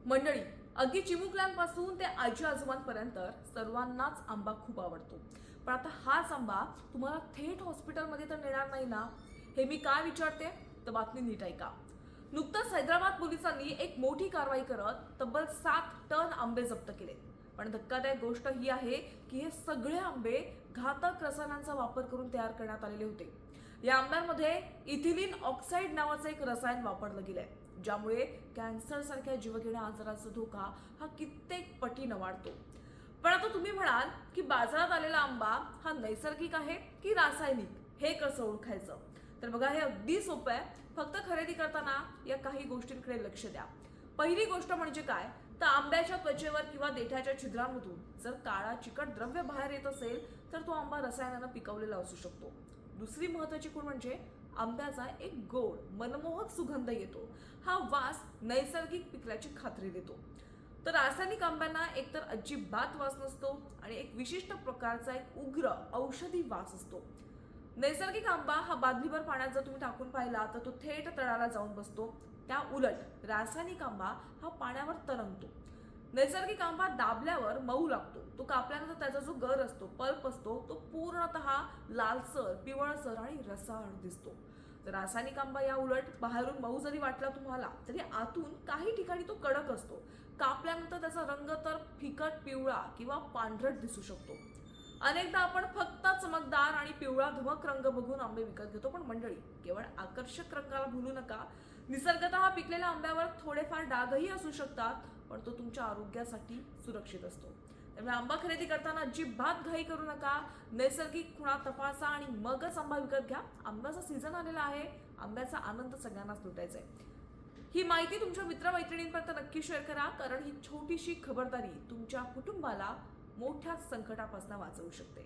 मंडळी, अगदी चिमुकल्यांपासून ते आजी आजोबांपर्यंत सर्वांनाच आंबा खूप आवडतो. पण आता हाच आंबा तुम्हाला थेट हॉस्पिटलमध्ये तर नेणार नाही ना? हे मी काय विचारते, तर बातमी नीट ऐका. नुकतंच हैदराबाद पोलिसांनी एक मोठी कारवाई करत तब्बल 7 टन आंबे जप्त केले. पण धक्कादायक गोष्ट ही आहे की हे सगळे आंबे घातक रसायनांचा वापर करून तयार करण्यात आलेले होते. या आंब्यांमध्ये इथिलीन ऑक्साईड नावाचं एक रसायन वापरलं गेलंय, ज्यामुळे कॅन्सर सारख्या जीवघेण्या आजाराचा धोका हा कित्येक पटीनं वाढतो. पण आता तुम्ही म्हणाल की बाजारात आलेला आंबा हा नैसर्गिक आहे की रासायनिक, हे कसं ओळखायचं? तर बघा, हे अगदी सोपं आहे. फक्त खरेदी करताना या काही गोष्टींकडे लक्ष द्या. पहिली गोष्ट म्हणजे काय, तर आंब्याच्या त्वचेवर किंवा देठाच्या छिद्रांमधून जर काळा चिकट द्रव्य बाहेर येत असेल तर तो आंबा रसायनानं पिकवलेला असू शकतो. दुसरी महत्वाची खूण म्हणजे आंब्याचा एक गोड मनमोहक सुगंध येतो. हा वास नैसर्गिक पिकल्याची खात्री देतो. तर रासायनिक आंब्यांना एकतर अजिबात वास नसतो आणि एक विशिष्ट प्रकारचा एक उग्र औषधी वास असतो. नैसर्गिक आंबा हा बादलीभर पाण्यात जर तुम्ही टाकून पाहिला तर तो थेट तळाला जाऊन बसतो. त्या उलट रासायनिक आंबा हा पाण्यावर तरंगतो. नैसर्गिक आंबा दाबल्यावर मऊ लागतो. तो कापल्यानंतर त्याचा जो गर असतो, पल्प असतो, तो पूर्णतः लालसर, पिवळसर आणि रसाळ दिसतो. तर रासायनिक आंबा या उलट बाहेरून मऊ जरी वाटला तुम्हाला, तरी आतून काही ठिकाणी तो कडक असतो. कापल्यानंतर त्याचा रंग तर फिकट पिवळा किंवा पांढरट दिसू शकतो. अनेकदा आपण फक्त चमकदार आणि पिवळा धमक रंग बघून आंबे विकत घेतो. पण मंडळी, केवळ आकर्षक रंगाला भुलू नका. निसर्गतः पिकलेल्या आंब्यावर थोडेफार डागही असू शकतात, पण तो तुमच्या आरोग्यासाठी सुरक्षित असतो. त्यामुळे आंबा खरेदी करताना अजिबात घाई करू नका. नैसर्गिक खुणा तपासा आणि मगच आंबा विकत घ्या. आंब्याचा सीझन आलेला आहे. आंब्याचा आनंद सगळ्यांनाच लुटायचा आहे. ही माहिती तुमच्या मित्रमैत्रिणींपर्यंत नक्की शेअर करा, कारण ही छोटीशी खबरदारी तुमच्या कुटुंबाला मोठ्या संकटापासून वाचवू शकते.